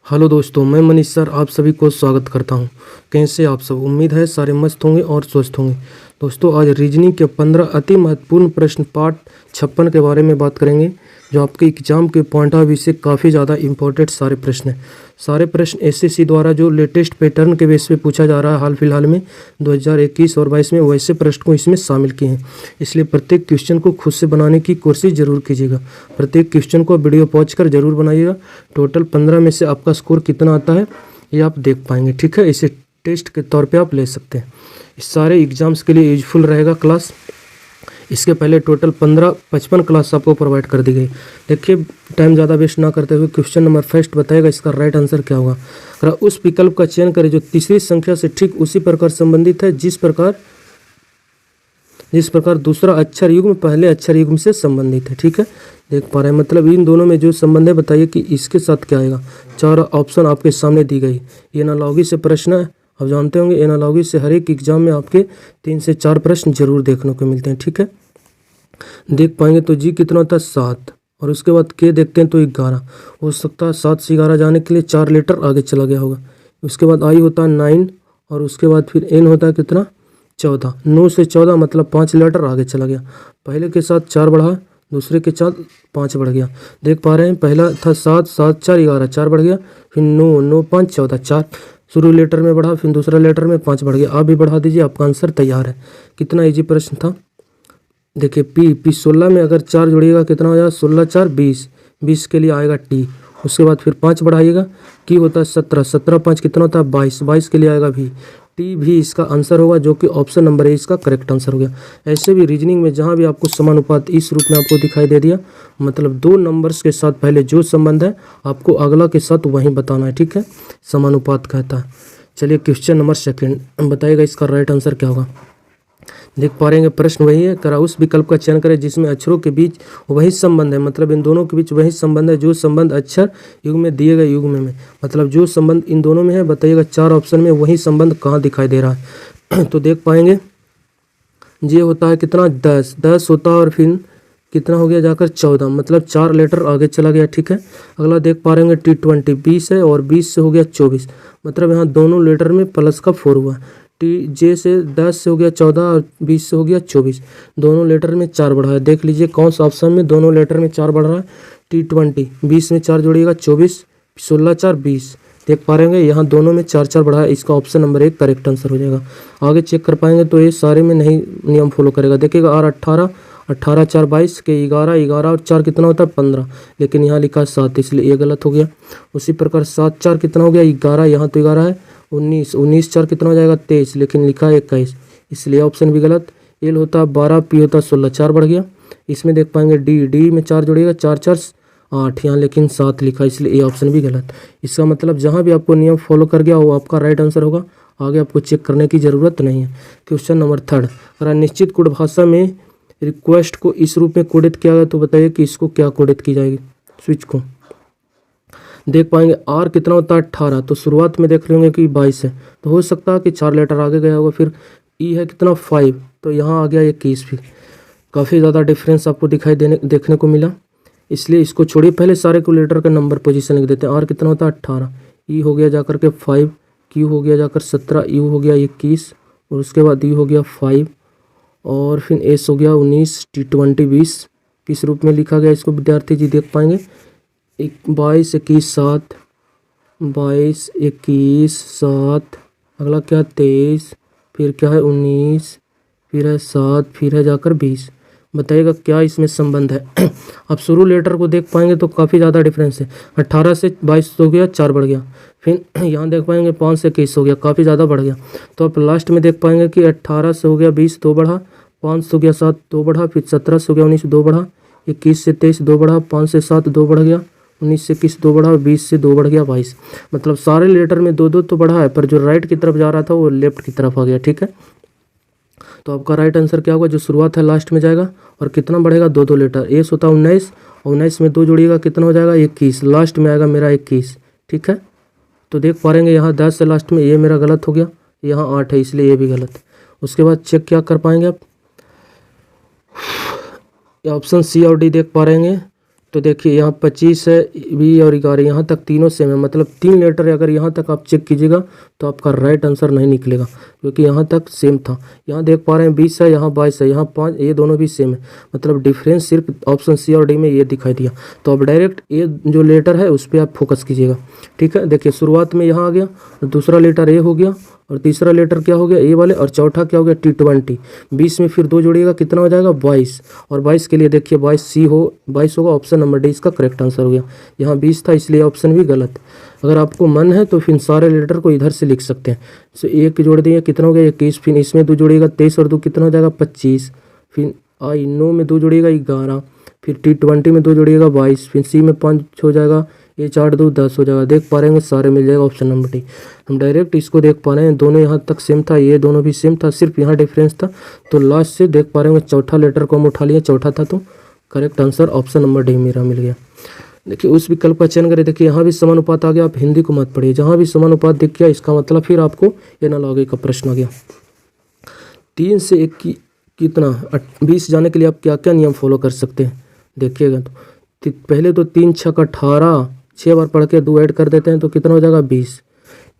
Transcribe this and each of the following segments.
Hello दोस्तों, मैं Manish sir आप सभी को स्वागत करता हूं। कैसे आप सब? उम्मीद है सारे मस्त होंगे और स्वस्थ होंगे। दोस्तों, आज रीजनिंग के 15 अति महत्वपूर्ण प्रश्न पार्ट 56 के बारे में बात करेंगे, जो आपके एग्जाम के पॉइंट ऑफ व्यू से काफ़ी ज़्यादा इंपॉर्टेंट सारे प्रश्न हैं। सारे प्रश्न एसएससी द्वारा जो लेटेस्ट पैटर्न के बेस पे पूछा जा रहा है हाल फिलहाल में 2021 और 22 में, वैसे प्रश्न को इसमें शामिल किए हैं। इसलिए प्रत्येक क्वेश्चन को खुद से बनाने की कोशिश जरूर कीजिएगा। प्रत्येक क्वेश्चन को वीडियो पॉज कर जरूर बनाइएगा। टोटल 15 में से आपका स्कोर कितना आता है ये आप देख पाएंगे। ठीक है, इसे टेस्ट के तौर पे आप ले सकते हैं। इस सारे एग्जाम्स के लिए यूजफुल रहेगा क्लास। इसके पहले टोटल 55 क्लास आपको प्रोवाइड कर दी गई। देखिए, टाइम ज़्यादा वेस्ट ना करते हुए क्वेश्चन नंबर फर्स्ट बताएगा इसका राइट आंसर क्या होगा। अगर उस विकल्प का चयन करें जो तीसरी संख्या से ठीक उसी प्रकार संबंधित है जिस प्रकार दूसरा अक्षर युग्म पहले अक्षर युग्म से संबंधित है। ठीक है, देख पा रहे हैं, मतलब इन दोनों में जो संबंध है बताइए कि इसके साथ क्या आएगा। 4 ऑप्शन आपके सामने दी गई। ये एनालॉजी से प्रश्न है, आप जानते होंगे एनालॉजी से हर एक एग्जाम में आपके 3 से 4 प्रश्न जरूर देखने को मिलते हैं। ठीक है, देख पाएंगे तो जी कितना होता है 7, और उसके बाद के देखते हैं तो 11। हो सकता है 7 से 11 जाने के लिए 4 लेटर आगे चला गया होगा। उसके बाद आई होता है 9, और उसके बाद फिर एन होता है कितना 14। 9 से 14 मतलब 5 लेटर आगे चला गया। पहले के साथ 4 बढ़ा, दूसरे के साथ 5 बढ़ गया। देख पा रहे हैं, पहला था 7, 7 4 11, 4 बढ़ गया। फिर 9, 9 5 14, 4 शुरू लेटर में बढ़ा, फिर दूसरा लेटर में 5 बढ़ गया। आप भी बढ़ा दीजिए, आपका आंसर तैयार है। कितना इजी प्रश्न था। देखिए पी 16 में अगर 4 जोड़िएगा कितना हो जाएगा 16 4 20, 20 के लिए आएगा टी। उसके बाद फिर 5 बढ़ाइएगा, की होता है 17, 17 5 कितना होता है 22, 22 के लिए आएगा भी। टी भी इसका आंसर होगा, जो कि ऑप्शन नंबर ए इसका करेक्ट आंसर हो गया। ऐसे भी रीजनिंग में जहाँ भी आपको समानुपात इस रूप में आपको दिखाई दे दिया, मतलब 2 नंबर्स के साथ पहले जो संबंध है आपको अगला के साथ वहीं बताना है। ठीक है, समानुपात कहता है। चलिए क्वेश्चन नंबर सेकेंड बताइएगा इसका राइट आंसर क्या होगा। देख पा रहे हैं, प्रश्न वही है। करा उस विकल्प का चयन करें जिसमें अक्षरों के बीच वही संबंध है, मतलब इन दोनों के बीच वही संबंध है जो संबंध अक्षर युग्म में दिए गए युग्म में, मतलब जो संबंध इन दोनों में है बताइएगा 4 ऑप्शन में वही संबंध कहाँ दिखाई दे रहा है। तो देख पाएंगे ये होता है कितना 10, 10 होता है, और फिर कितना हो गया जाकर 14, मतलब 4 लेटर आगे चला गया। ठीक है, अगला देख पा रहे हैं T20 20 है, और 20 से हो गया 24, मतलब यहाँ दोनों लेटर में प्लस का 4 हुआ। टी जे से 10 से हो गया 14, और 20 से हो गया 24, दोनों लेटर में 4 बढ़ा है। देख लीजिए कौन सा ऑप्शन में दोनों लेटर में 4 बढ़ रहा है। T20 20 में 4 जोड़िएगा 24, 16 4 20। देख पा रहे हैं यहाँ दोनों में 4 4 बढ़ा है, इसका ऑप्शन नंबर 1 करेक्ट आंसर हो जाएगा। आगे चेक कर पाएंगे तो ये सारे में नहीं नियम फॉलो करेगा। देखिएगा R 18, 18 4 22 के 11, 11 और 4 कितना होता है 15, लेकिन यहाँ लिखा है 7, इसलिए ये गलत हो गया। उसी प्रकार 7 4 कितना हो गया 11, यहाँ तो 11 है। 19, 19 4 कितना हो जाएगा 23, लेकिन लिखा है 21, इसलिए ऑप्शन भी गलत। एल होता है 12, पी होता है 16, 4 बढ़ गया। इसमें देख पाएंगे डी में 4 जोड़िएगा 4 4 8, यहाँ लेकिन 7 लिखा है, इसलिए ए ऑप्शन भी गलत। इसका मतलब जहाँ भी आपको नियम फॉलो कर गया वो आपका राइट आंसर होगा। आगे आपको चेक करने की ज़रूरत नहीं है। क्वेश्चन नंबर 3, अगर निश्चित कोड भाषा में रिक्वेस्ट को इस रूप में कोडित किया गया तो बताइए कि इसको क्या कोडित की जाएगी। स्विच को देख पाएंगे आर कितना होता है 18, तो शुरुआत में देख लेंगे कि 22 है, तो हो सकता है कि 4 लेटर आगे गया होगा। फिर ई है कितना 5, तो यहाँ आ गया 21। फिर काफ़ी ज़्यादा डिफरेंस आपको देखने को मिला, इसलिए इसको छोड़िए। पहले सारे को लेटर का नंबर पोजीशन लिख देते हैं। आर कितना होता है 18, ई हो गया जाकर के 5, क्यू हो गया जाकर 17, यू हो गया 21, और उसके बाद यू हो गया 5, और फिर एस हो गया 19, T20 20। किस रूप में लिखा गया इसको विद्यार्थी जी देख पाएंगे 22 21 7, 22 21 7, अगला क्या 23, फिर क्या है 19, फिर है 7, फिर है जाकर 20। बताइएगा क्या इसमें संबंध है। अब शुरू लेटर को देख पाएंगे तो काफ़ी ज़्यादा डिफरेंस है। 18 से 22 हो गया 4 बढ़ गया। फिर यहाँ देख पाएंगे 5 से 21 हो गया, काफ़ी ज़्यादा बढ़ गया। तो आप लास्ट में देख पाएंगे कि 18 से हो गया 20 2 बढ़ा, 5 से हो गया 7 2 बढ़ा, फिर 17 से हो गया 19 2 बढ़ा, 21 से 23 2 बढ़ा, 5 से 7 2 बढ़ गया, 19 से 21 2 बढ़ा, 20 से 2 बढ़ गया 22। मतलब सारे लेटर में 2 2 तो बढ़ा है, पर जो राइट की तरफ जा रहा था वो लेफ्ट की तरफ आ गया। ठीक है, तो आपका राइट आंसर क्या होगा, जो शुरुआत है लास्ट में जाएगा, और कितना बढ़ेगा 2 2 लेटर। एस होता है 19, 19 में 2 जोड़िएगा कितना हो जाएगा 21, लास्ट में आएगा मेरा 21। ठीक है, तो देख पा रहे यहाँ 10 से लास्ट में ये मेरा गलत हो गया, यहाँ 8 है इसलिए ये भी गलत। उसके बाद चेक क्या कर पाएंगे आप, ऑप्शन सी और डी देख पा रहे हैं तो देखिए यहाँ 25 है, बी और 11 यहाँ तक तीनों सेम है, मतलब 3 लेटर अगर यहाँ तक आप चेक कीजिएगा तो आपका राइट आंसर नहीं निकलेगा, क्योंकि यहाँ तक सेम था। यहाँ देख पा रहे हैं 20 है, यहाँ 22 है, यहाँ 5, ये दोनों भी सेम है, मतलब डिफरेंस सिर्फ ऑप्शन सी और डी में ये दिखाई दिया। तो अब डायरेक्ट ये जो लेटर है उस पर आप फोकस कीजिएगा, ठीक है। देखिए शुरुआत में यहाँ आ गया, दूसरा लेटर ए हो गया, और तीसरा लेटर क्या हो गया ए वाले, और चौथा क्या हो गया T20। 20 में फिर 2 जोड़िएगा कितना हो जाएगा 22, और 22 के लिए देखिए 22 होगा, ऑप्शन नंबर डी इसका करेक्ट आंसर हो गया। यहाँ 20 था इसलिए ऑप्शन भी गलत। अगर आपको मन है तो फिर सारे लेटर को इधर से लिख सकते हैं। सो एक जोड़ दिए कितना हो गया 21, फिर इसमें 2 जोड़िएगा 23 और 2 कितना हो जाएगा 25, फिर I9 में 2 जोड़िएगा 11, फिर T20 में 2 जोड़िएगा 22, फिर सी में 5 हो जाएगा, ये 4 2 10 हो जाएगा। देख पा रहे हैं सारे मिल जाएगा ऑप्शन नंबर डी। हम डायरेक्ट इसको देख पा रहे हैं, दोनों यहाँ तक सेम था, ये दोनों भी सेम था, सिर्फ यहाँ डिफरेंस था। तो लास्ट से देख पा रहे हैं चौथा लेटर को हम उठा लिया, चौथा था, तो correct answer option number D मेरा मिल गया। देखिए उस विकल्प का चयन करें, देखिए यहाँ भी समानुपात आ गया। आप हिंदी को मत पढ़िए, जहाँ भी समानुपात दिख गया इसका मतलब फिर आपको एनालॉगी का प्रश्न आ गया। 3 से 1 की कितना 20 जाने के लिए आप क्या क्या नियम फॉलो कर सकते हैं देखिएगा। तो पहले तो 3 छक 18, 6 बार पढ़ के 2 ऐड कर देते हैं तो कितना हो जाएगा 20।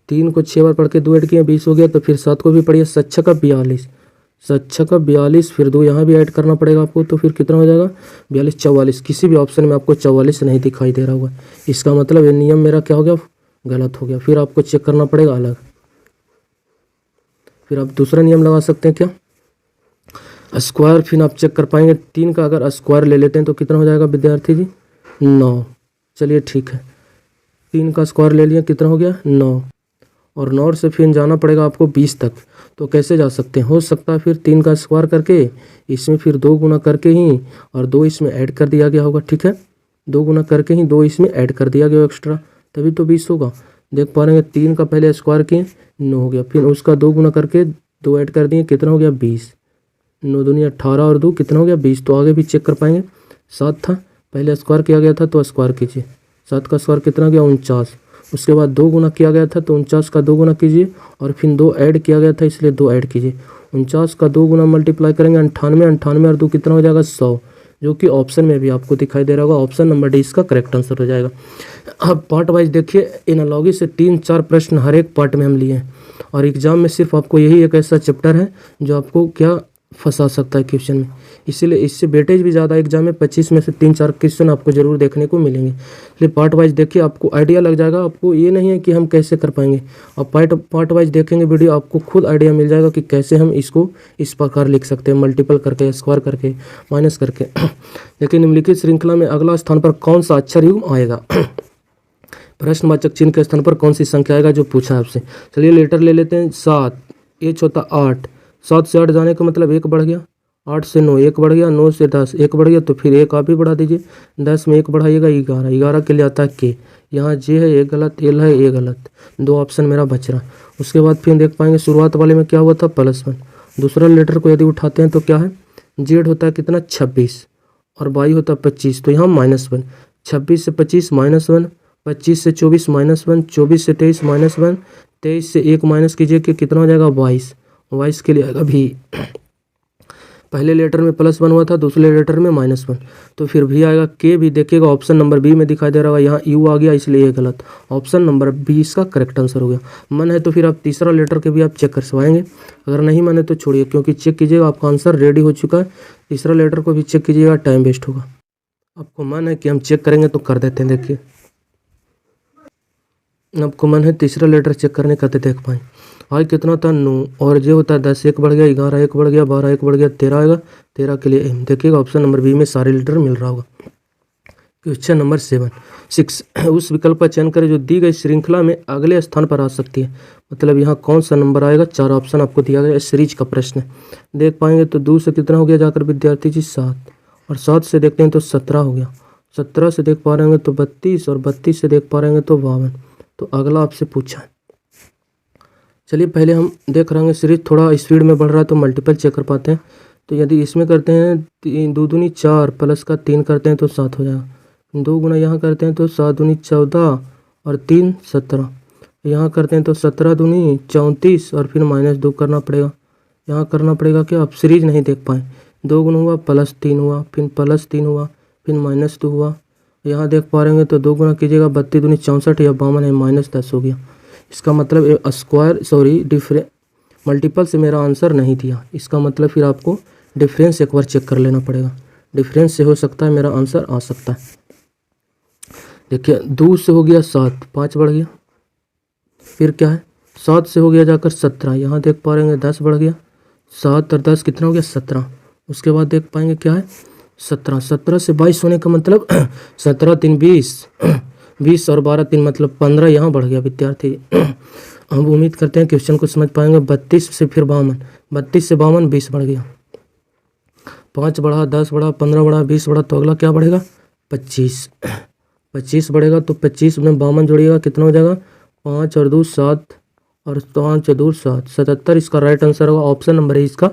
3 को 6 बार पढ़ के 2 ऐड किए 20 हो गया। तो फिर 7 को भी पढ़िए, 7 छक्का 42, 7 छक्का 42, फिर 2 यहाँ भी ऐड करना पड़ेगा आपको, तो फिर कितना हो जाएगा 42 44। किसी भी ऑप्शन में आपको 44 नहीं दिखाई दे रहा होगा, इसका मतलब ये नियम मेरा क्या हो गया गलत हो गया। फिर आपको चेक करना पड़ेगा अलग। फिर आप दूसरा नियम लगा सकते हैं क्या, स्क्वायर। फिर आप चेक कर पाएंगे 3 का अगर स्क्वायर ले लेते हैं तो कितना हो जाएगा विद्यार्थी जी 9। चलिए ठीक है, 3 का स्क्वायर ले लिया, कितना हो गया 9, और 9 से फिर जाना पड़ेगा आपको 20 तक। तो कैसे जा सकते हैं, हो सकता है फिर 3 का स्क्वायर करके इसमें फिर 2 गुना करके ही और 2 इसमें ऐड कर दिया गया होगा, ठीक है। 2 गुना करके ही 2 इसमें ऐड कर दिया गया एक्स्ट्रा, तभी तो 20 होगा। देख पा रहे हैं 3 का पहले स्क्वायर किए 9 हो गया, फिर उसका 2 गुना करके 2 ऐड कर दिए, कितना हो गया 20। 9 दूनी 18 और 2 कितना हो गया 20। तो आगे भी चेक कर पाएंगे, 7 था पहले स्क्वायर किया गया था तो स्क्वायर कीजिए, 7 का स्क्वायर कितना गया 49। उसके बाद 2 गुना किया गया था तो 49 का 2 गुना कीजिए, और फिर 2 ऐड किया गया था इसलिए 2 ऐड कीजिए। 49 का 2 गुना मल्टीप्लाई करेंगे 98, 98 और 2 कितना हो जाएगा 100, जो कि ऑप्शन में भी आपको दिखाई दे रहा होगा। ऑप्शन नंबर डी इसका करेक्ट आंसर हो जाएगा। अब पार्ट वाइज देखिए, एनालॉगी से 3-4 प्रश्न हर एक पार्ट में हम लिए हैं, और एग्जाम में सिर्फ आपको यही एक ऐसा चैप्टर है जो आपको क्या फंसा सकता है क्वेश्चन में, इसीलिए इससे वेटेज भी ज़्यादा एग्जाम में 25 में से 3-4 क्वेश्चन आपको जरूर देखने को मिलेंगे। इसलिए पार्ट वाइज देखिए, आपको आइडिया लग जाएगा। आपको ये नहीं है कि हम कैसे कर पाएंगे, आप पार्ट वाइज देखेंगे वीडियो, आपको खुद आइडिया मिल जाएगा कि कैसे हम इसको इस प्रकार लिख सकते हैं, मल्टीपल करके, स्क्वायर करके, माइनस करके। लेकिन निम्नलिखित श्रृंखला में अगला स्थान पर कौन सा अक्षर युग्म आएगा, प्रश्नवाचक चिन्ह के स्थान पर कौन सी संख्या आएगा जो पूछा है आपसे। चलिए लेटर ले लेते हैं 7, ये होता 8, 7 से 8 जाने का मतलब 1 बढ़ गया, 8 से 9 1 बढ़ गया, 9 से 10 1 बढ़ गया, तो फिर 1 आप ही बढ़ा दीजिए, 10 में 1 बढ़ाइएगा 11, 11 के लिए आता है के। यहाँ जे है ये गलत, एल है ये गलत, 2 ऑप्शन मेरा बच रहा। उसके बाद फिर देख पाएंगे शुरुआत वाले में क्या हुआ था +1। दूसरा लेटर को यदि उठाते हैं तो क्या है, जेड होता है कितना 26 और वाई होता है 25, तो यहाँ -1। 26 से 25 -1, 25 से 24 -1, 24 से 23 -1, 23 से 1 माइनस कीजिए कि कितना हो जाएगा 22। 22 के लिए आएगा भी, पहले लेटर में +1 हुआ था, दूसरे लेटर में -1, तो फिर भी आएगा के। भी देखिएगा ऑप्शन नंबर बी में दिखाई दे रहा होगा, यहाँ यू आ गया इसलिए ये गलत। ऑप्शन नंबर बी इसका करेक्ट आंसर हो गया। मन है तो फिर आप तीसरा लेटर के भी आप चेक करवाएंगे, अगर नहीं मन है तो छोड़िए, क्योंकि चेक कीजिएगा आपका आंसर रेडी हो चुका है। तीसरा लेटर को भी चेक कीजिएगा, टाइम वेस्ट होगा। आपको मन है कि हम चेक करेंगे तो कर देते हैं। देखिए आपको मन है तीसरा लेटर चेक करने का तो देख पाएँ। आई कितना था 9, और जे होता है 10, 1 बढ़ गया, 11 1 बढ़ गया, 12 1 बढ़ गया, 13 आएगा। 13 के लिए एम देखिएगा ऑप्शन नंबर बी में सारे लेटर मिल रहा होगा। क्वेश्चन नंबर 6 उस विकल्प का चयन करें जो दी गई श्रृंखला में अगले स्थान पर आ सकती है। मतलब यहाँ कौन सा नंबर आएगा, 4 ऑप्शन आपको दिया गया, सीरीज का प्रश्न है। देख पाएंगे तो 2 से कितना हो गया जाकर विद्यार्थी जी 7, और 7 से देखते हैं तो 17 हो गया, 17 से देख पा रहे हैं तो 32, और 32 से देख पा रहे हैं तो 52। तो अगला आपसे पूछा है। चलिए पहले हम देख रहे हैं, सीरीज थोड़ा स्पीड में बढ़ रहा है तो मल्टीपल चेक कर पाते हैं। तो यदि इसमें करते हैं 2 दूनी 4 प्लस का 3 करते हैं तो 7 हो जाएगा। 2 गुना यहाँ करते हैं तो 7 दूनी 14 और 3 17। यहाँ करते हैं तो 17 दूनी 34 और फिर -2 करना पड़ेगा। यहाँ करना पड़ेगा कि आप सीरीज नहीं देख पाए। 2 गुना हुआ +3 हुआ, फिर +3 हुआ, फिर -2 हुआ, यहाँ देख पा रहे हैं तो 2 गुना कीजिएगा, 32 दूनी 64 या 52 है, -10 हो गया। इसका मतलब स्क्वायर सॉरी डिफरें मल्टीपल से मेरा आंसर नहीं दिया। इसका मतलब फिर आपको डिफरेंस एक बार चेक कर लेना पड़ेगा। डिफरेंस से हो सकता है मेरा आंसर आ सकता है। देखिए 2 से हो गया 7, 5 बढ़ गया। फिर क्या है 7 से हो गया जाकर 17, यहाँ देख पा रहे हैं 10 बढ़ गया। 7 और 10 कितना हो गया 17। उसके बाद देख पाएंगे क्या है 17, 17 से 22 होने का मतलब 17 3 20, 20 और 12 3 मतलब 15 यहाँ बढ़ गया विद्यार्थी। हम उम्मीद करते हैं क्वेश्चन को समझ पाएंगे। 32 से फिर 52, 32 से 52 20 बढ़ गया। 5 बढ़ा, 10 बढ़ा, 15 बढ़ा, 20 बढ़ा, तो अगला क्या बढ़ेगा 25, 25 बढ़ेगा। तो 25 में 52 जोड़िएगा कितना हो जाएगा 5 और 2 7 और 5 और 2 7, 77 इसका राइट आंसर होगा। ऑप्शन नंबर है इसका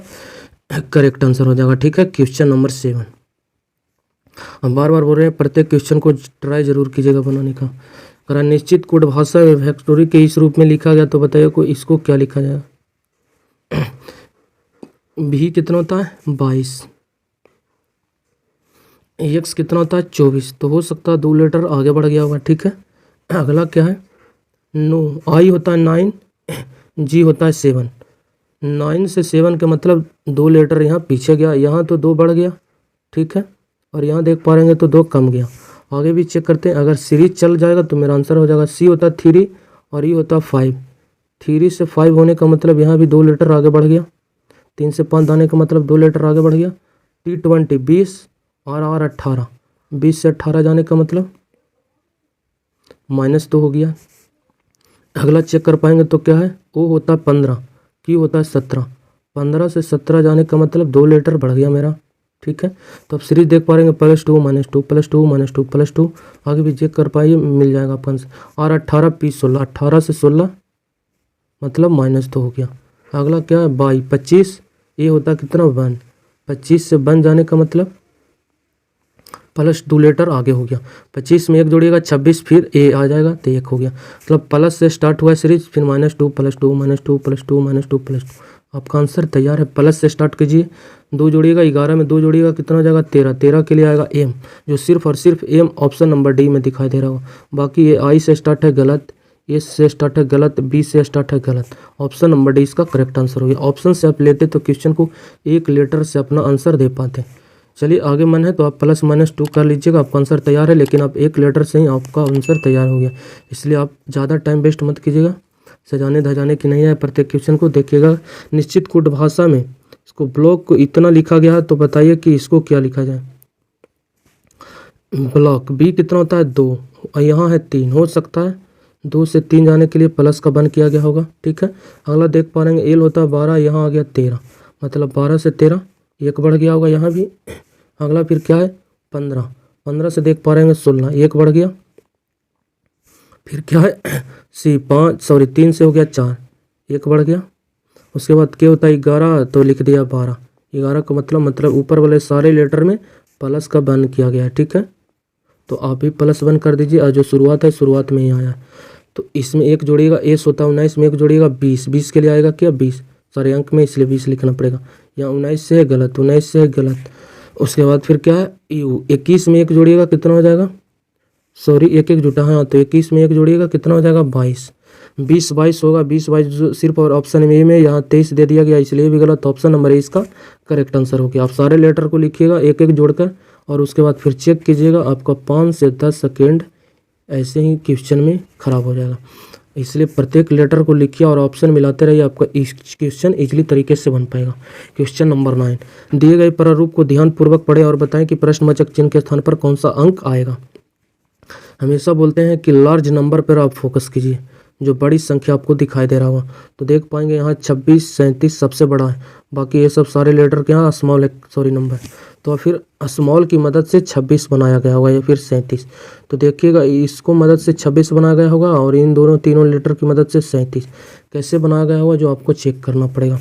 करेक्ट आंसर हो जाएगा। ठीक है, क्वेश्चन नंबर 7। हम बार बार बोल रहे हैं प्रत्येक क्वेश्चन को ट्राई जरूर कीजिएगा बनाने का। अगर निश्चित कोड भाषा फैक्टोरी के इस रूप में लिखा गया तो बताइए को इसको क्या लिखा जाएगा। भी कितना होता है 22, एक्स कितना होता है 24, तो हो सकता है 2 लेटर आगे बढ़ गया होगा। ठीक है, अगला क्या है 9, आई होता है 9, जी होता है 7। 9 से 7 के मतलब 2 लेटर यहाँ पीछे गया, यहाँ तो 2 बढ़ गया। ठीक है, और यहाँ देख पा रहे हैं तो 2 कम गया। आगे भी चेक करते हैं, अगर सीरीज चल जाएगा तो मेरा आंसर हो जाएगा सी होता है 3 और ई होता है 5। 3 से 5 होने का मतलब यहाँ भी 2 लेटर आगे बढ़ गया। 3 से 5 आने का मतलब 2 लेटर आगे बढ़ गया। T20 20 और आर 18, 20 से 18 जाने का मतलब -2 हो गया। अगला चेक कर पाएंगे तो क्या है ओ होता है 15, क्यू होता है 17। 15 से 17 जाने का मतलब 2 लेटर बढ़ गया मेरा। ठीक है, तो अब सीरीज देख पा रहे हैं +2 -2 +2 -2 +2, आगे भी चेक कर पाइए मिल जाएगा अपन से। और 18 P 16, 18 से 16 मतलब -2 हो गया। अगला क्या है 22 25, ये होता है कितना 1, 25 से 1 जाने का मतलब +2 लेटर आगे हो गया। 25 में 1 जोड़िएगा 26, फिर ए आ जाएगा तो 1 हो गया। मतलब प्लस से स्टार्ट हुआ है सीरीज, फिर -2 +2 -2 +2 -2 +2। आपका आंसर तैयार है। प्लस से स्टार्ट कीजिए, 2 जोड़िएगा 11 में 2 जोड़िएगा कितना हो जाएगा 13, 13 के लिए आएगा एम, जो सिर्फ और सिर्फ एम ऑप्शन नंबर डी में दिखाई दे रहा होगा। बाकी ये आई से स्टार्ट है गलत, ए से स्टार्ट है गलत, बी से स्टार्ट है गलत। ऑप्शन नंबर डी इसका करेक्ट आंसर हो गया। ऑप्शन से आप लेते तो क्वेश्चन को एक लेटर से अपना आंसर दे पाते। चलिए आगे मन है तो आप +-2 कर लीजिएगा, आपका आंसर तैयार है। लेकिन आप एक लेटर से ही आपका आंसर तैयार हो गया, इसलिए आप ज़्यादा टाइम वेस्ट मत कीजिएगा। सजाने धजाने की नहीं है, प्रत्येक क्वेश्चन को देखिएगा निश्चित कोड भाषा में। इसको ब्लॉक को इतना लिखा गया है तो बताइए कि इसको क्या लिखा जाए। ब्लॉक बी कितना होता है 2 और यहाँ है 3, हो सकता है 2 से 3 जाने के लिए प्लस का बन किया गया होगा। ठीक है, अगला देख पा रहे हैं एल होता है 12, यहाँ आ गया 13, मतलब 12 से 13 1 बढ़ गया होगा यहाँ भी। अगला फिर क्या है 15, 15 से देख पा रहे हैं 16 1 बढ़ गया। फिर क्या है सी 3 से हो गया 4 1 बढ़ गया। उसके बाद क्या होता है 11, तो लिख दिया 12, 11 का मतलब ऊपर वाले सारे लेटर में प्लस का बन किया गया है। ठीक है, तो आप भी +1 कर दीजिए, और जो शुरुआत है शुरुआत में ही आया। तो इसमें 1 जोड़िएगा एस होता है 19 में 1 जोड़िएगा 20, 20 के लिए आएगा क्या 20, सारे अंक में इसलिए 20 लिखना पड़ेगा। यहाँ 19 से है गलत, 19 से है गलत। उसके बाद फिर क्या है यू 21 में 1 जोड़िएगा कितना हो जाएगा, सॉरी 1 जुटा, हाँ तो 21 में 1 जोड़िएगा कितना हो जाएगा 22, 20 22 होगा। 20 22 सिर्फ और ऑप्शन ए में यहाँ 23 दे दिया गया, इसलिए भी गलत। ऑप्शन नंबर ए इसका करेक्ट आंसर हो गया। आप सारे लेटर को लिखिएगा 1 जोड़कर, और उसके बाद फिर चेक कीजिएगा, आपका 5 से 10 सेकेंड ऐसे ही क्वेश्चन में खराब हो जाएगा। इसलिए प्रत्येक लेटर को लिखिए और ऑप्शन मिलाते रहिए, आपका क्वेश्चन इजीली तरीके से बन पाएगा। क्वेश्चन नंबर 9, दिए गए प्रारूप को ध्यानपूर्वक पढ़ें और बताएं कि प्रश्नवाचक चिन्ह के स्थान पर कौन सा अंक आएगा। हमेशा बोलते हैं कि लार्ज नंबर पर आप फोकस कीजिए, जो बड़ी संख्या आपको दिखाई दे रहा होगा। तो देख पाएंगे यहाँ 26 37 सबसे बड़ा है, बाकी ये सब सारे लेटर के यहाँ स्मॉल नंबर। तो फिर स्मॉल की मदद से 26 बनाया गया होगा या फिर 37। तो देखिएगा इसको मदद से 26 बनाया गया होगा, और इन तीनों लेटर की मदद से 37 कैसे बनाया गया होगा जो आपको चेक करना पड़ेगा।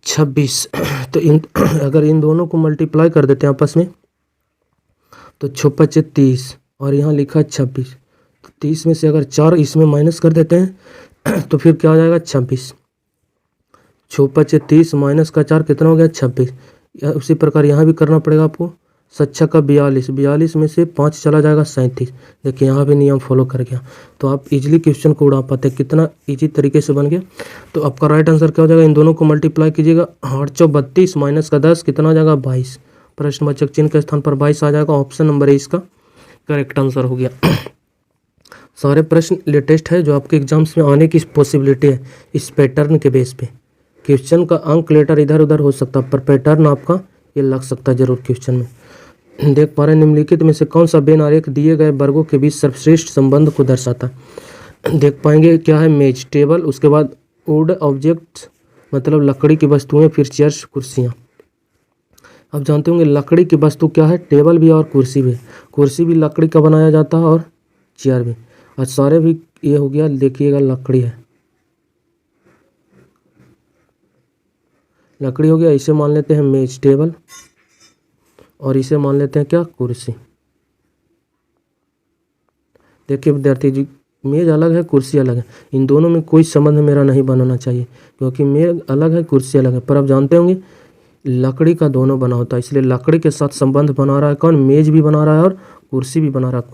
26 तो अगर इन दोनों को मल्टीप्लाई कर देते हैं आपस में तो 6 × 30 और यहाँ लिखा 26। 30 में से अगर 4 इसमें माइनस कर देते हैं तो फिर क्या हो जाएगा 26। 6 × 30 -4 कितना हो गया 26। उसी प्रकार यहाँ भी करना पड़ेगा आपको। सच्चा का 42, 42 में से 5 चला जाएगा 37। देखिए यहाँ भी नियम फॉलो कर गया, तो आप इजीली क्वेश्चन को उड़ा पाते, कितना इजी तरीके से बन गया। तो आपका राइट आंसर क्या हो जाएगा, इन दोनों को मल्टीप्लाई कीजिएगा, 832 माइनस का 10 कितना हो जाएगा 22। प्रश्नवाचक चिन्ह के स्थान पर 22 आ जाएगा, ऑप्शन नंबर ए इसका करेक्ट आंसर हो गया। सारे प्रश्न लेटेस्ट है जो आपके एग्जाम्स में आने की पॉसिबिलिटी है, इस पैटर्न के बेस पे क्वेश्चन का अंक लेटर इधर उधर हो सकता है, पर पैटर्न आपका ये लग सकता है जरूर क्वेश्चन में। देख पा रहे हैं निम्नलिखित में से कौन सा बेन आरेख दिए गए वर्गों के बीच सर्वश्रेष्ठ संबंध को दर्शाता है। देख पाएंगे क्या है, मेज, टेबल, उसके बाद वुड ऑब्जेक्ट मतलब लकड़ी की वस्तुएं, फिर चेयर्स, कुर्सियाँ। अब जानते होंगे लकड़ी की वस्तु क्या है, टेबल भी और कुर्सी भी। कुर्सी भी लकड़ी का बनाया जाता है और चेयर भी, और सारे भी ये हो गया, देखिएगा लकड़ी है, लकड़ी हो गया। इसे मान लेते हैं मेज, टेबल, और इसे मान लेते हैं क्या, कुर्सी। देखिए विद्यार्थी जी, मेज अलग है, कुर्सी अलग है, इन दोनों में कोई संबंध मेरा नहीं बनाना चाहिए, क्योंकि मेज अलग है, कुर्सी अलग है। पर आप जानते होंगे लकड़ी का दोनों बना होता है, इसलिए लकड़ी के साथ संबंध बना रहा है कौन, मेज भी बना रहा है और कुर्सी भी बना रहा है।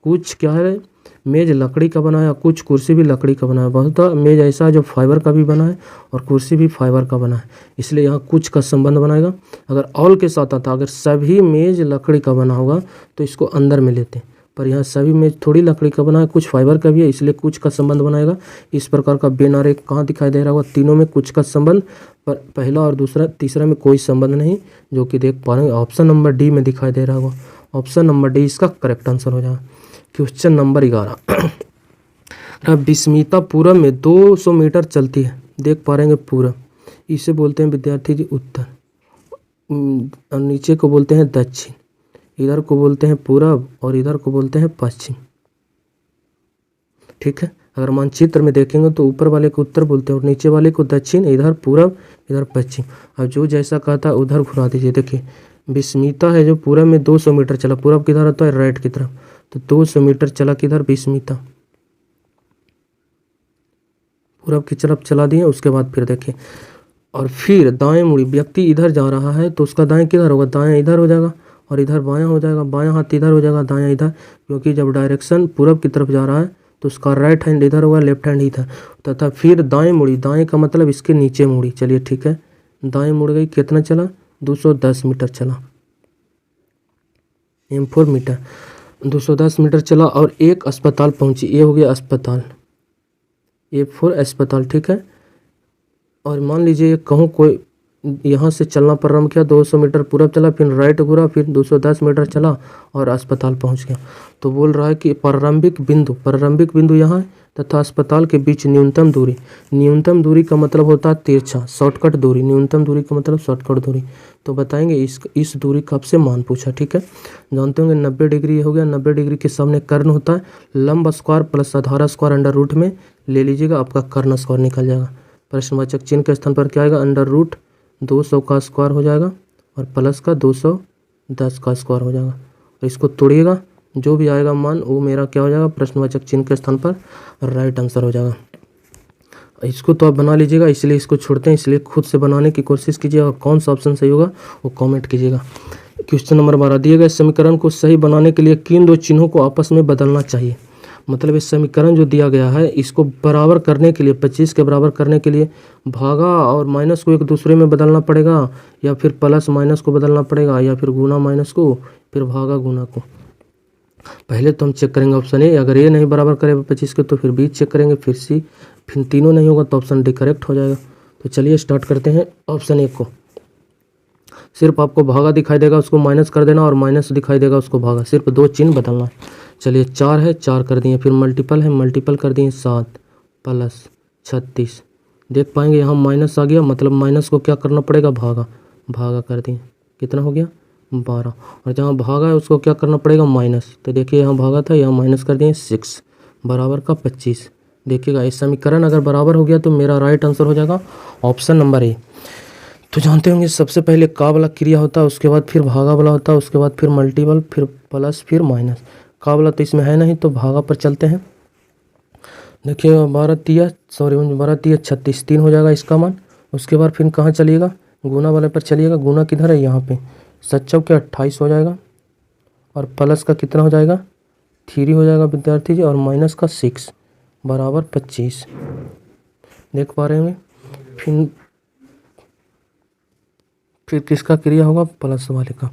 कुछ क्या है, मेज लकड़ी का बना है, कुछ कुर्सी भी लकड़ी का बना है। बहुत मेज ऐसा है जो फाइबर का भी बना है और कुर्सी भी फाइबर का बना है, इसलिए यहाँ कुछ का संबंध बनाएगा। अगर ऑल के साथ आता, अगर सभी मेज लकड़ी का बना होगा तो इसको अंदर में लेते हैं, पर यहाँ सभी मेज थोड़ी लकड़ी का बना है, कुछ फाइबर का भी है, इसलिए कुछ का संबंध बनाएगा। इस प्रकार का बेन आरेख कहाँ दिखाई दे रहा होगा, तीनों में कुछ का संबंध, पर पहला और दूसरा तीसरा में कोई संबंध नहीं, जो कि देख पा रहे हैं ऑप्शन नंबर डी में दिखाई दे रहा होगा। ऑप्शन नंबर डी इसका करेक्ट आंसर हो जाएगा। क्वेश्चन नंबर 11, विस्मिता पूरब में 200 मीटर चलती है। देख पा रहे हैं पूरब, इसे बोलते हैं विद्यार्थी जी उत्तर, और नीचे को बोलते हैं दक्षिण, इधर को बोलते हैं पूरब और इधर को बोलते हैं पश्चिम। ठीक है, अगर मानचित्र में देखेंगे तो ऊपर वाले को उत्तर बोलते हैं और नीचे वाले को दक्षिण, इधर पूरब इधर पश्चिम। अब जो जैसा कहा था उधर घुरा दीजिए। देखिए विस्मिता है जो पूरब में 200 मीटर चला, पूरब किधर होता है, राइट की तरफ, तो 200 मीटर चला किधर, विस्मिता, पूरब की तरफ चला दिए। उसके बाद फिर देखिए, और फिर दाएं मुड़ी, व्यक्ति इधर जा रहा है तो उसका दाएं किधर होगा, दाएं इधर हो जाएगा और इधर बायां हो जाएगा, बायां हाथ इधर हो जाएगा, दायां इधर, क्योंकि जब डायरेक्शन पूरब की तरफ जा रहा है तो उसका राइट हैंड इधर होगा, लेफ्ट हैंड इधर, तथा फिर दाएं मुड़ी, दाएं का मतलब इसके नीचे मुड़ी। चलिए ठीक है, दाएं मुड़ गई, कितना चला, 210 मीटर चला, M4 मीटर, 210 मीटर चला और एक अस्पताल पहुंची, ये हो गया अस्पताल, A4 अस्पताल। ठीक है, और मान लीजिए कहूँ कोई यहाँ से चलना प्रारंभ किया, 200 मीटर पूरब चला, फिर राइट घुरा, फिर 210 मीटर चला और अस्पताल पहुँच गया। तो बोल रहा है कि प्रारंभिक बिंदु यहाँ है तथा अस्पताल के बीच न्यूनतम दूरी का मतलब होता है तिरछा, शॉर्टकट दूरी, न्यूनतम दूरी का मतलब शॉर्टकट दूरी। तो बताएंगे इस दूरी का आपसे मान पूछा। ठीक है, जानते होंगे 90 डिग्री हो गया, 90 डिग्री के सामने कर्ण होता है, लंब स्क्वायर प्लस आधार स्क्वायर अंडर रूट में ले लीजिएगा, आपका कर्ण स्क्वायर निकल जाएगा। प्रश्नवाचक चिन्ह के स्थान पर क्या आएगा, अंडर रूट 200 का स्क्वायर हो जाएगा और प्लस का 210 का स्क्वायर हो जाएगा, और इसको तोड़िएगा, जो भी आएगा मान वो मेरा क्या हो जाएगा, प्रश्नवाचक चिन्ह के स्थान पर राइट आंसर हो जाएगा। इसको तो आप बना लीजिएगा, इसलिए इसको छोड़ते हैं, इसलिए खुद से बनाने की कोशिश कीजिएगा, कौन सा ऑप्शन सही होगा वो कमेंट कीजिएगा। क्वेश्चन नंबर 12, दिए गए समीकरण को सही बनाने के लिए किन दो चिन्हों को आपस में बदलना चाहिए। मतलब इस समीकरण जो दिया गया है इसको बराबर करने के लिए, 25 के बराबर करने के लिए भागा और माइनस को एक दूसरे में बदलना पड़ेगा, या फिर प्लस माइनस को बदलना पड़ेगा, या फिर गुना माइनस को, फिर भागा गुना को। पहले तो हम चेक करेंगे ऑप्शन ए, अगर ए नहीं बराबर करे 25 के तो फिर बी चेक करेंगे, फिर सी, फिर तीनों नहीं होगा तो ऑप्शन डी करेक्ट हो जाएगा। तो चलिए स्टार्ट करते हैं ऑप्शन ए को। सिर्फ आपको भागा दिखाई देगा, उसको माइनस कर देना, और माइनस दिखाई देगा, उसको भागा, सिर्फ दो चिन्ह बदलना है। चलिए 4 है, 4 कर दिए, फिर मल्टीपल है, मल्टीपल कर दिए 7 प्लस 36। देख पाएंगे यहाँ माइनस आ गया, मतलब माइनस को क्या करना पड़ेगा, भागा कर दिए, कितना हो गया 12, और जहाँ भागा है उसको क्या करना पड़ेगा, माइनस। तो देखिए यहाँ भागा था, यहाँ माइनस कर दिए 6 बराबर का 25। देखिएगा इस समीकरण अगर बराबर हो गया तो मेरा राइट आंसर हो जाएगा ऑप्शन नंबर ए। तो जानते होंगे सबसे पहले का वाला क्रिया होता है, उसके बाद फिर भागा वाला होता है, उसके बाद फिर मल्टीपल, फिर प्लस, फिर माइनस। का वाला तो इसमें है नहीं, तो भागा पर चलते हैं। देखिए 12 तिया 36, 3 हो जाएगा इसका मान। उसके बाद फिर कहाँ चलिएगा, गुना वाले पर चलिएगा, गुना किधर है, यहाँ पे 7 चौके 28 हो जाएगा, और प्लस का कितना हो जाएगा 3 हो जाएगा विद्यार्थी जी, और माइनस का 6 बराबर 25। देख पा रहे होंगे। फिर किसका क्रिया होगा, प्लस वाले का।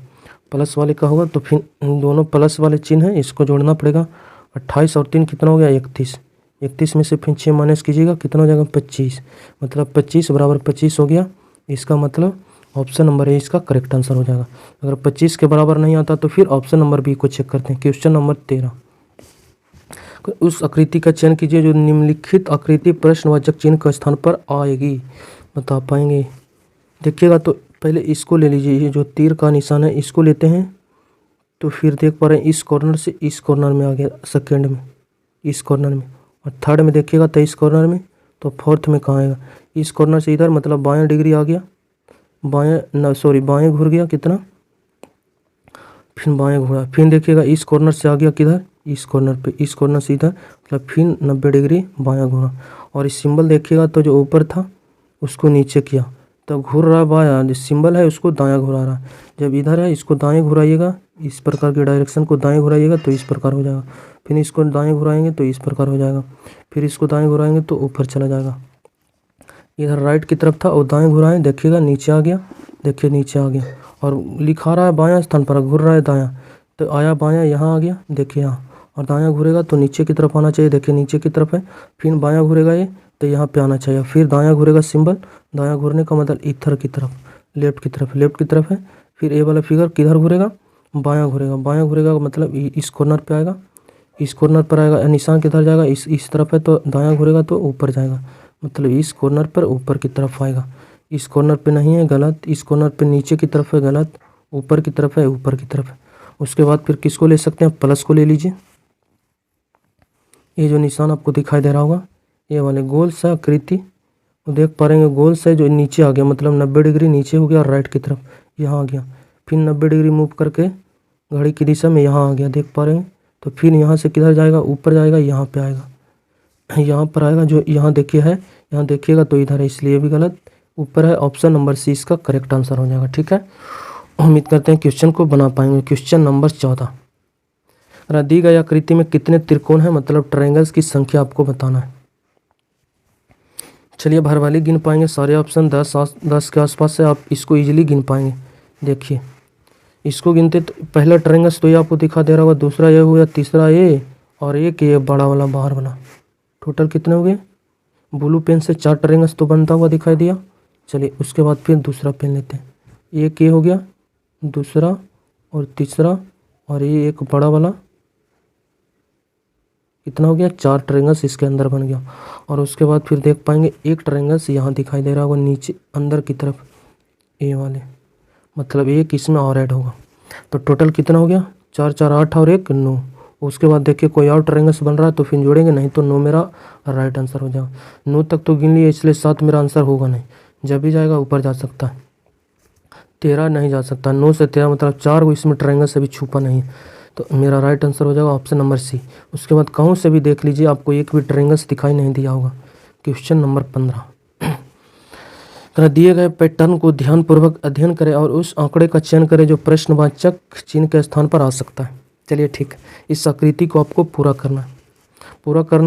प्लस वाले का होगा तो फिर दोनों प्लस वाले चिन्ह हैं, इसको जोड़ना पड़ेगा। 28 और 3 कितना हो गया 31। 31 में से फिर 6 माइनस कीजिएगा, कितना हो जाएगा 25। मतलब 25 बराबर 25 हो गया। इसका मतलब ऑप्शन नंबर ए इसका करेक्ट आंसर हो जाएगा। अगर 25 के बराबर नहीं आता तो फिर ऑप्शन नंबर बी को चेक करते हैं। क्वेश्चन नंबर 13, उस आकृति का चयन कीजिए जो निम्नलिखित आकृति प्रश्नवाचक चिन्ह के स्थान पर आएगी। बता पाएंगे? देखिएगा तो पहले इसको ले लीजिए, ये जो तीर का निशान है इसको लेते हैं, तो फिर देख पा रहे हैं इस कॉर्नर से इस कॉर्नर में आ गया, सेकेंड में इस कॉर्नर में, और थर्ड में देखिएगा तो इस कॉर्नर में, तो फोर्थ में कहाँ आएगा, इस कॉर्नर से इधर, मतलब बायां डिग्री आ गया, बाएं घूर गया कितना, फिर बाएं घूरा, फिर देखिएगा इस कॉर्नर से आ गया किधर, इस कॉर्नर पे, इस कॉर्नर से इधर, मतलब फिर 90 डिग्री बायां घूरा। और इस सिंबल देखिएगा तो जो ऊपर था उसको नीचे किया, तो घूर रहा बायां, जो सिंबल है उसको दायां घुरा रहा है। जब इधर है इसको दाएं घुराइएगा, इस प्रकार के डायरेक्शन को दाएं घुराइएगा तो इस प्रकार हो जाएगा, फिर इसको दाएं घुराएंगे तो इस प्रकार हो जाएगा, फिर इसको दाएं घुराएंगे तो ऊपर चला जाएगा। इधर राइट की तरफ था और दाएं घुराएं, देखिएगा नीचे आ गया, देखिए नीचे आ गया, और लिखा रहा है बायां स्थान पर, घूर रहा है दायां, तो आया बायां, यहाँ आ गया, देखिए यहाँ, और दायां घूरेगा तो नीचे की तरफ आना चाहिए, देखिए नीचे की तरफ है, फिर बायां घूरेगा ये तो यहाँ पे आना चाहिए, फिर दायां घूरेगा सिंबल, दायां घूरने का मतलब इधर की तरफ, लेफ्ट की तरफ है, फिर ए वाला फिगर किधर घूरेगा, बायां घूरेगा मतलब इस कॉर्नर पे आएगा, इस कॉर्नर पर आएगा, निशान किधर जाएगा, इस तरफ है, तो दायां घूरेगा तो ऊपर जाएगा, मतलब इस कॉर्नर पर ऊपर की तरफ आएगा, इस कॉर्नर पे नहीं है गलत, इस कॉर्नर पे नीचे की तरफ है गलत, ऊपर की तरफ है, ऊपर की तरफ है। उसके बाद फिर किसको ले सकते हैं, प्लस को ले लीजिए। ये जो निशान आपको दिखाई दे रहा होगा, ये वाले गोल सा आकृति, तो देख पा रहे हैं गोल सा जो नीचे आ गया, मतलब 90 डिग्री नीचे हो गया, और राइट की तरफ यहाँ आ गया, फिर 90 डिग्री मूव करके घड़ी की दिशा में यहाँ आ गया, देख पा रहे हैं। तो फिर यहाँ से किधर जाएगा, ऊपर जाएगा, यहाँ पे आएगा, यहाँ पर आएगा, जो यहाँ देखिए है, यहाँ देखिएगा तो इधर है, इसलिए भी गलत, ऊपर है, ऑप्शन नंबर सी इसका करेक्ट आंसर हो जाएगा। ठीक है, उम्मीद करते हैं क्वेश्चन को बना पाएंगे। क्वेश्चन नंबर 14, दी गई आकृति में कितने त्रिकोण हैं, मतलब ट्रायंगल्स की संख्या आपको बताना है। चलिए भर वाली गिन पाएंगे, सारे ऑप्शन 10 के आसपास से, आप इसको इजीली गिन पाएंगे। देखिए इसको गिनते तो पहला ट्रायंगल्स तो ये आपको दिखा दे रहा होगा, दूसरा ये हो गया, तीसरा ये, और एक ये बड़ा वाला बाहर वाला, टोटल कितने हो गए, ब्लू पेन से 4 ट्रायंगल्स तो बनता हुआ दिखाई दिया। चलिए उसके बाद फिर दूसरा पेन लेते हैं, एक ये हो गया, दूसरा और तीसरा, और ये एक बड़ा वाला, कितना हो गया, 4 ट्रायंगल्स इसके अंदर बन गया। और उसके बाद फिर देख पाएंगे एक ट्रायंगल्स यहाँ दिखाई दे रहा होगा नीचे अंदर की तरफ, ए वाले, मतलब एक इसमें और ऐड होगा, तो टोटल कितना हो गया, 4 4 8 और 1 9। उसके बाद देखिए कोई और ट्रायंगल्स बन रहा है तो फिर जोड़ेंगे, नहीं तो 9 मेरा राइट आंसर हो जाएगा। 9 तक तो गिन लिए, इसलिए 7 मेरा आंसर होगा नहीं, जब भी जाएगा ऊपर जा सकता है, 13 नहीं जा सकता, 9 से 13 मतलब 4 को इसमें ट्रायंगल्स अभी छुपा नहीं है, तो मेरा राइट आंसर हो जाएगा ऑप्शन नंबर सी। उसके बाद कहूँ से भी देख लीजिए, आपको एक भी ट्रायंगल्स दिखाई नहीं दिया होगा। क्वेश्चन नंबर 15, दिए गए पैटर्न को ध्यानपूर्वक अध्ययन करें और उस आंकड़े का चयन करें जो प्रश्नवाचक चिन्ह के स्थान पर आ सकता है। चलिए ठीक, इस आकृति को आपको पूरा करना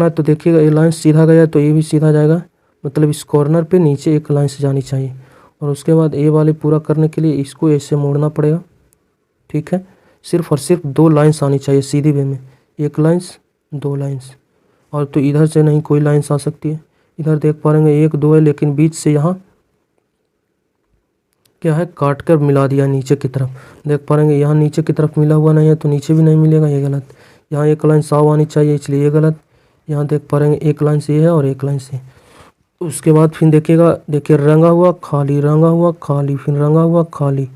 है। तो देखिएगा ये लाइन सीधा गया तो ये भी सीधा जाएगा, मतलब इस कॉर्नर पे नीचे एक लाइन से जानी चाहिए, और उसके बाद ए वाले पूरा करने के लिए इसको ऐसे मोड़ना पड़ेगा। ठीक है, सिर्फ और सिर्फ 2 लाइन्स आनी चाहिए सीधी वे में, 1 लाइन्स 2 लाइन्स, और तो इधर से नहीं कोई लाइन्स आ सकती है। इधर देख पा रहे हैं 1 2 है, लेकिन बीच से यहाँ क्या है, काट कर मिला दिया नीचे की तरफ, देख पा रहे हैं यहाँ नीचे की तरफ मिला हुआ नहीं है, तो नीचे भी नहीं मिलेगा, ये गलत। यहाँ एक लाइन साव आनी चाहिए, इसलिए ये गलत। यहाँ देख पा रहे हैं 1 लाइन से ये है और 1 लाइन से। उसके बाद फिर देखिएगा, देखिए रंगा हुआ खाली, रंगा हुआ खाली, फिर रंगा हुआ खाली,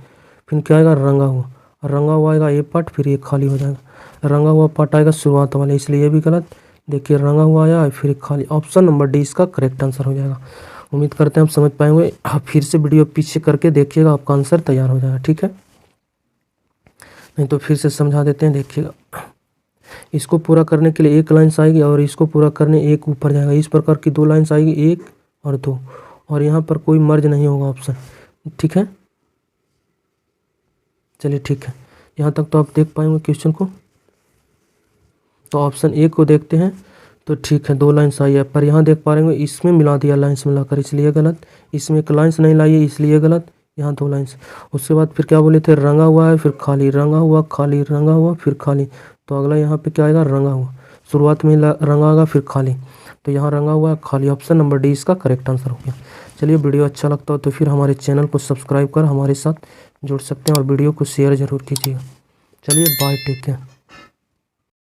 फिर क्या आएगा, रंगा हुआ आएगा ये पार्ट, फिर ये खाली हो जाएगा। रंगा हुआ पार्ट आएगा शुरुआत वाले, इसलिए ये भी गलत। देखिए रंगा हुआ आया फिर खाली, ऑप्शन नंबर डी इसका करेक्ट आंसर हो जाएगा। उम्मीद करते हैं आप समझ पाएंगे। आप फिर से वीडियो पीछे करके देखिएगा, आपका आंसर तैयार हो जाएगा। ठीक है, नहीं तो फिर से समझा देते हैं। देखिएगा इसको पूरा करने के लिए 1 लाइन्स आएगी, और इसको पूरा करने 1 ऊपर जाएगा, इस प्रकार की 2 लाइन्स आएगी, 1 और 2, और यहाँ पर कोई मर्ज नहीं होगा ऑप्शन। ठीक है, चलिए ठीक है, यहाँ तक तो आप देख पाएंगे क्वेश्चन को। तो ऑप्शन ए को देखते हैं, तो ठीक है 2 लाइन्स आई है, पर यहाँ देख पा रहे होंगे इसमें मिला दिया लाइन्स मिलाकर, इसलिए गलत। इसमें एक लाइन्स नहीं लाई है इसलिए गलत, यहाँ 2 लाइन्स। उसके बाद फिर क्या बोले थे, रंगा हुआ है फिर खाली, रंगा हुआ खाली, रंगा हुआ फिर खाली। तो अगला यहाँ पे क्या आएगा, रंगा हुआ। शुरुआत में रंगा होगा फिर खाली, तो यहाँ रंगा हुआ है खाली, ऑप्शन नंबर डी इसका करेक्ट आंसर हो गया। चलिए वीडियो अच्छा लगता हो तो फिर हमारे चैनल को सब्सक्राइब कर हमारे साथ जुड़ सकते हैं और वीडियो को शेयर ज़रूर कीजिएगा। चलिए बाय, टेक केयर।